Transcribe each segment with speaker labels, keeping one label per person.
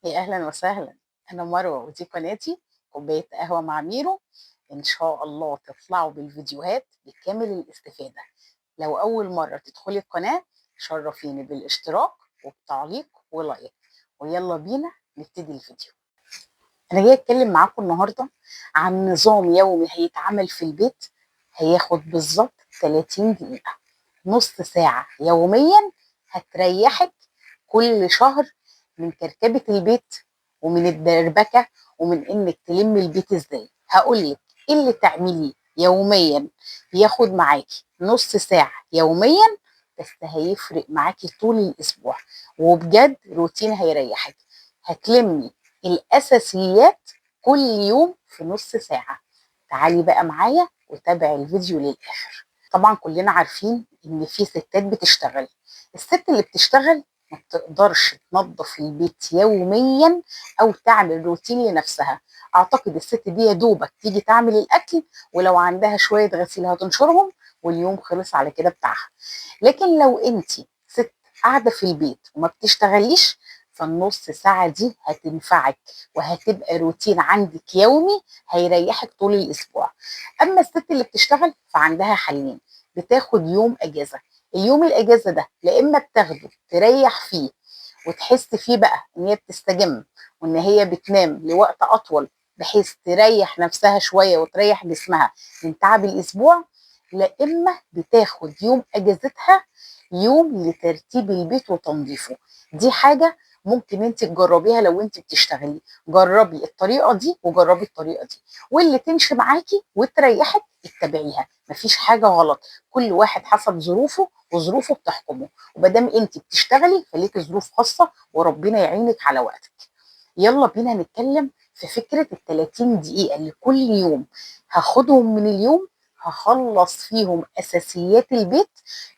Speaker 1: يا أهلا وسهلا. أنا مروة ودي قناتي كوباية قهوة مع ميرو. إن شاء الله تطلعوا بالفيديوهات بكامل الاستفادة. لو أول مرة تدخلي القناة شرفيني بالاشتراك وبتعليق ولايك، ويلا بينا نبتدي الفيديو. أنا جاية أتكلم معاكم النهاردة عن نظام يومي هيتعمل في البيت، هياخد بالظبط 30 دقيقة، نص ساعة يوميا، هتريحك كل شهر من كركبة البيت ومن الدربكة ومن انك تلمي البيت ازاي. هقولك ايه اللي تعمليه يوميا ياخد معاكي نص ساعة يوميا، بس هيفرق معاكي طول الاسبوع، وبجد روتين هيريحك. هتلمي الاساسيات كل يوم في نص ساعة. تعالي بقى معايا وتابعي الفيديو للاخر. طبعا كلنا عارفين ان في ستات بتشتغل. الست اللي بتشتغل ما بتقدرش تنظف البيت يوميا او تعمل روتين لنفسها. اعتقد الست دي يا دوبك تيجي تعمل الاكل، ولو عندها شويه غسيل هتنشرهم، واليوم خلص على كده بتاعها. لكن لو انت ست قاعده في البيت وما بتشتغليش، فالنص ساعه دي هتنفعك وهتبقى روتين عندك يومي هيريحك طول الاسبوع. اما الست اللي بتشتغل فعندها حلين: بتاخد يوم اجازه. اليوم الاجازه ده لا اما بتاخده تريح فيه وتحس فيه بقى ان هي بتستجم وان هي بتنام لوقت اطول، بحيث تريح نفسها شويه وتريح جسمها من تعب الاسبوع، لا اما بتاخد يوم اجازتها يوم لترتيب البيت وتنظيفه. دي حاجه ممكن انت تجربيها. لو انت بتشتغلي جربي الطريقه دي وجربي الطريقه دي، واللي تمشي معاكي وتريحك اتبعيها. مفيش حاجه غلط، كل واحد حسب ظروفه وظروفه بتحكمه. ومادام انت بتشتغلي فليكي ظروف خاصه وربنا يعينك على وقتك. يلا بينا نتكلم في فكره ال 30 دقيقه اللي كل يوم هاخدهم من اليوم، هخلص فيهم اساسيات البيت.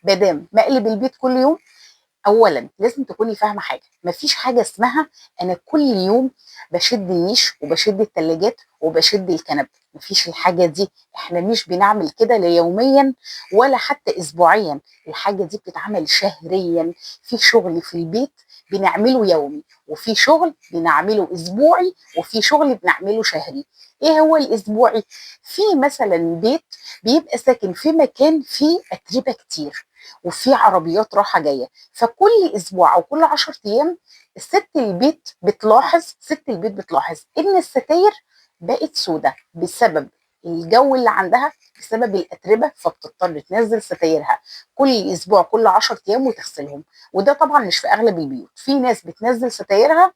Speaker 1: مادام مقلب البيت كل يوم، اولا لازم تكوني فاهمه حاجه: مفيش حاجه اسمها انا كل يوم بشد النيش وبشد الثلاجات وبشد الكنب. مفيش الحاجه دي، احنا مش بنعمل كده لا يوميا ولا حتى اسبوعيا. الحاجه دي بتتعمل شهريا. في شغل في البيت بنعمله يومي، وفي شغل بنعمله اسبوعي، وفي شغل بنعمله شهري. ايه هو الاسبوعي؟ في مثلا بيت بيبقى ساكن في مكان فيه اتربه كتير وفي عربيات رايحه جايه، فكل اسبوع او كل 10 ايام ست البيت بتلاحظ ان الستاير بقت سودة بسبب الجو اللي عندها، بسبب الاتربه، فبتضطر تنزل ستايرها كل اسبوع كل 10 ايام وتغسلهم. وده طبعا مش في اغلب البيوت، في ناس بتنزل ستايرها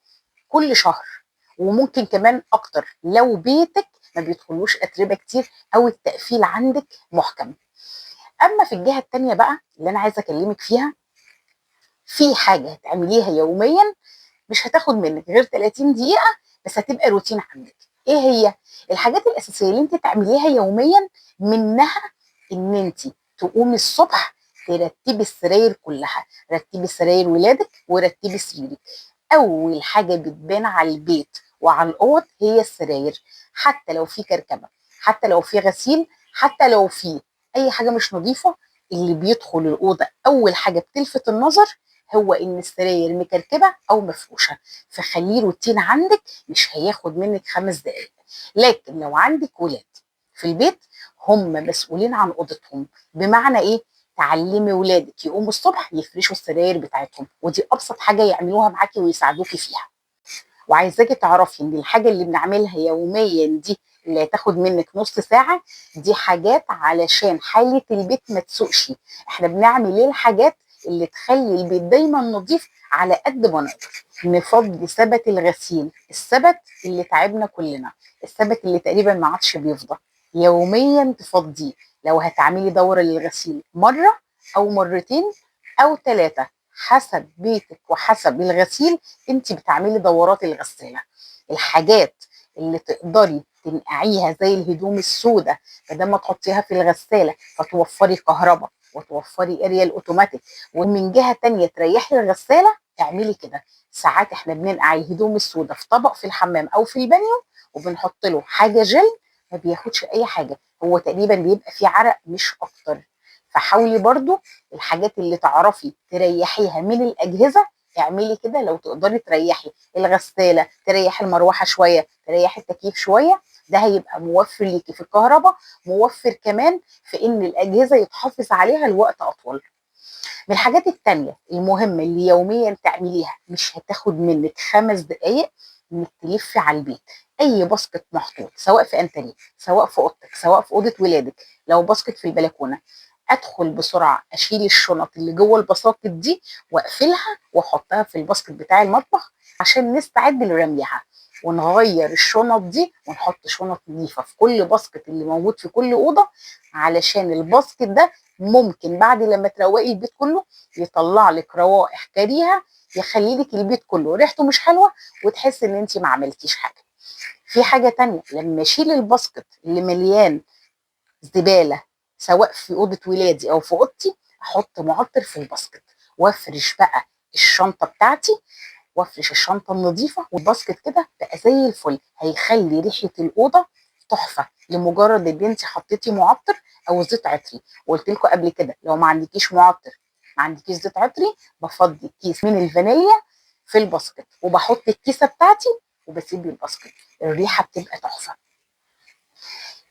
Speaker 1: كل شهر وممكن كمان اكتر لو بيتك ما بيدخلوش اتربه كتير او التقفيل عندك محكم. اما في الجهه التانيه بقى اللي انا عايزه اكلمك فيها، في حاجه هتعمليها يوميا مش هتاخد منك غير 30 دقيقه، بس هتبقى روتين عندك. ايه هي الحاجات الاساسيه اللي انت تعمليها يوميا؟ منها ان انت تقومي الصبح ترتبي السراير كلها، رتبي سراير ولادك ورتبي سريرك. اول حاجه بتبان على البيت وعلى الاوض هي السراير، حتى لو في كركبه، حتى لو في غسيل، حتى لو في اي حاجه مش نظيفه، اللي بيدخل الاوضه اول حاجه بتلفت النظر هو ان السراير مكركبه او مفروشه. فخليه روتين عندك، مش هياخد منك 5 دقائق. لكن لو عندك ولاد في البيت، هم مسؤولين عن اوضتهم. بمعنى ايه؟ تعلمي ولادك يقوموا الصبح يفرشوا السراير بتاعتهم، ودي ابسط حاجه يعملوها معاكي ويساعدوكي فيها. وعايزاكي تعرفي ان الحاجه اللي بنعملها يوميا دي اللي هتاخد منك نص ساعه، دي حاجات علشان حاله البيت ما تسوقش. احنا بنعمل ايه؟ الحاجات اللي تخلي البيت دايما نظيف على قد ما نقدر. نفضي سبت الغسيل، السبت اللي تعبنا كلنا، السبت اللي تقريبا ما عادش بيفضى، يوميا تفضيه. لو هتعملي دوره للغسيل مره او مرتين او 3 حسب بيتك وحسب الغسيل، انت بتعملي دورات الغساله. الحاجات اللي تقدري تنقعيها زي الهدوم السوداء، بدل ما تحطيها في الغساله فتوفري كهرباء وتوفري اريال اوتوماتيك، ومن جهه تانية تريحي الغساله، اعملي كده. ساعات احنا بننقع الهدوم السوداء في طبق في الحمام او في البانيو وبنحط له حاجه جل، ما بياخدش اي حاجه، هو تقريبا بيبقى فيه عرق مش اكتر. فحاولي برضو الحاجات اللي تعرفي تريحيها من الاجهزه اعملي كده لو تقدري تريحي الغساله، تريحي المروحه شويه، تريحي التكييف شويه، ده هيبقى موفر ليكي في الكهرباء، موفر كمان في ان الاجهزه يتحافظ عليها لوقت اطول. من الحاجات التانية المهمة اللي يوميا تعمليها، مش هتاخد منك 5 دقايق، انك تلفي على البيت اي باسكت محطوط، سواء في انتريه، سواء في اوضتك، سواء في اوضه ولادك، لو باسكت في البلكونه، ادخل بسرعه اشيل الشنط اللي جوه الباسكت دي واقفلها واحطها في الباسكت بتاع المطبخ عشان نستعد لرميها، ونغير الشنط دي ونحط شنط نظيفه في كل باسكت اللي موجود في كل اوضه، علشان الباسكت ده ممكن بعد لما تروقي البيت كله يطلع لك روائح كريهه، يخلي لك البيت كله ريحته مش حلوه وتحس ان انت ما عملتيش حاجه. في حاجه تانية، لما اشيل الباسكت اللي مليان زباله سواء في اوضه ولادي او في اوضتي، احط معطر في الباسكت وافرش بقى الشنطه بتاعتي، وافرش الشنطه النظيفه والباسكت كده بقى زي الفل، هيخلي ريحه الاوضه تحفه لمجرد ان انت حطيتي معطر او زيت عطري. وقلت لكم قبل كده لو ما عندكيش معطر، ما عندكيش زيت عطري، بفضي كيس من الفانيليا في الباسكت وبحط الكيسه بتاعتي وبسيب الباسكت، الريحه بتبقى تحفه.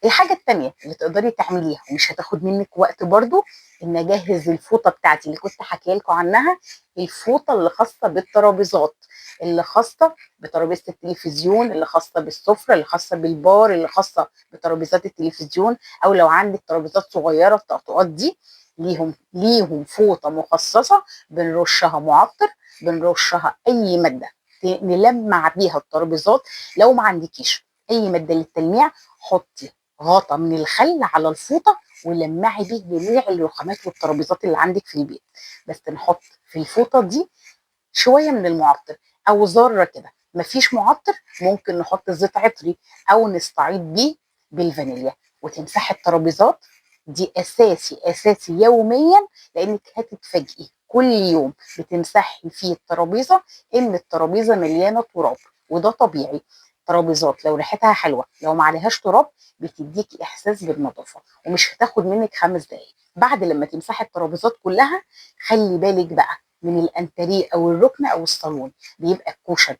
Speaker 1: الحاجة التانية اللي تقدري تعمليها ومش هتاخد منك وقت برضو، ان اجهز الفوطة بتاعتي اللي كنت حكي لكم عنها، الفوطة اللي خاصة بالترابيزات، اللي خاصة بترابيزة التلفزيون، اللي خاصة بالسفرة، اللي خاصة بالبار، اللي خاصة بترابيزات التلفزيون، او لو عندك ترابيزات صغيرة الطقطقات دي، ليهم فوطة مخصصة، بنرشها معطر، بنرشها اي مادة نلمع بيها الترابيزات. لو ما عندكيش اي مادة للتلميع، حطي غطا من الخل على الفوطه ولمعي بيه جميع الرخامات والترابيزات اللي عندك في البيت، بس نحط في الفوطه دي شويه من المعطر او ذره كده. مفيش معطر ممكن نحط زيت عطري او نستعيض بيه بالفانيليا وتمسحي الترابيزات دي، اساسي اساسي يوميا، لانك هتتفاجئي كل يوم بتمسحي فيه الترابيزه ان الترابيزه مليانه تراب، وده طبيعي. ترابيزات لو ريحتها حلوه لو ما عليهاش تراب بتديكي احساس بالنظافه، ومش هتاخد منك 5 دقايق. بعد لما تمسحي الترابيزات كلها، خلي بالك بقى من الانتريه او الركن او الصالون، بيبقى الكوشن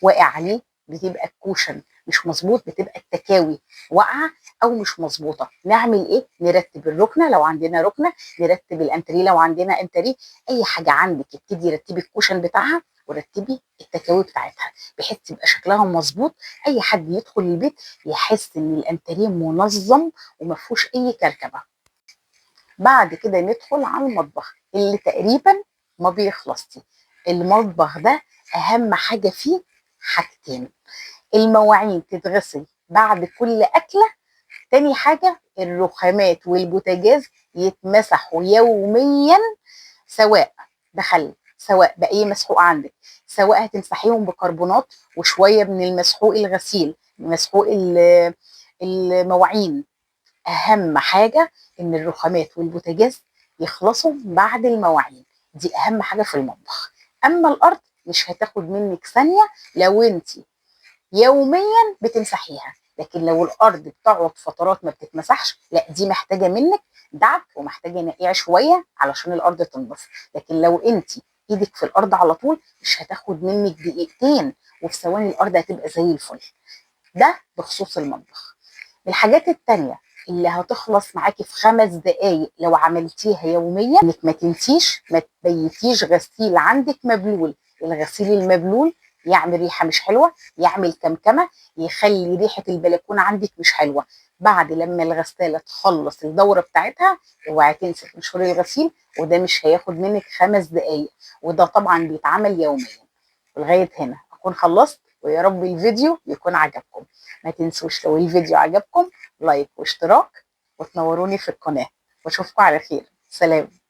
Speaker 1: واقع عليه، بتبقى الكوشن مش مظبوط، بتبقى التكاوي واقعه او مش مظبوطه. نعمل ايه؟ نرتب الركنه لو عندنا ركنه، نرتب الانتريه لو عندنا انتريه، اي حاجه عندك ابتدي رتبي الكوشن بتاعها ورتبي التكاوي بتاعتها بحيث تبقى شكلها مظبوط، اي حد يدخل البيت يحس ان الانتريه منظم وما فيهوش اي كركبه. بعد كده ندخل على المطبخ اللي تقريبا ما بيخلصش. المطبخ ده اهم حاجه فيه حاجتين، المواعين تتغسل بعد كل اكله، تاني حاجه الرخامات والبوتاجاز يتمسحوا يوميا، سواء بخل سواء باي مسحوق عندك، سواء هتمسحيهم بكربونات وشويه من المسحوق الغسيل، مسحوق المواعين. اهم حاجه ان الرخامات والبوتاجاز يخلصوا بعد المواعين، دي اهم حاجه في المطبخ. اما الارض مش هتاخد منك ثانيه لو انت يوميا بتمسحيها، لكن لو الارض بتقعد فترات ما بتتمسحش، لا دي محتاجه منك دعك ومحتاجه نقيع شويه علشان الارض تنضف. لكن لو انت ايدك في الارض على طول مش هتاخد منك دقيقتين وفي ثواني الارض هتبقى زي الفل. ده بخصوص المطبخ. الحاجات التانية اللي هتخلص معاكي في 5 دقايق لو عملتيها يوميا، انك ما تنسيش ما تبيتيش غسيل عندك مبلول. الغسيل المبلول يعمل ريحة مش حلوة، يعمل كمكمة، يخلي ريحة البلكونة عندك مش حلوة. بعد لما الغسالة تخلص الدورة بتاعتها اوعي تنسي تنشري الغسيل، وده مش هياخد منك 5 دقايق، وده طبعا بيتعمل يوميا. لغاية هنا أكون خلصت، ويا رب الفيديو يكون عجبكم. ما تنسوش لو الفيديو عجبكم لايك واشتراك وتنوروني في القناة، واشوفكم على خير. سلام.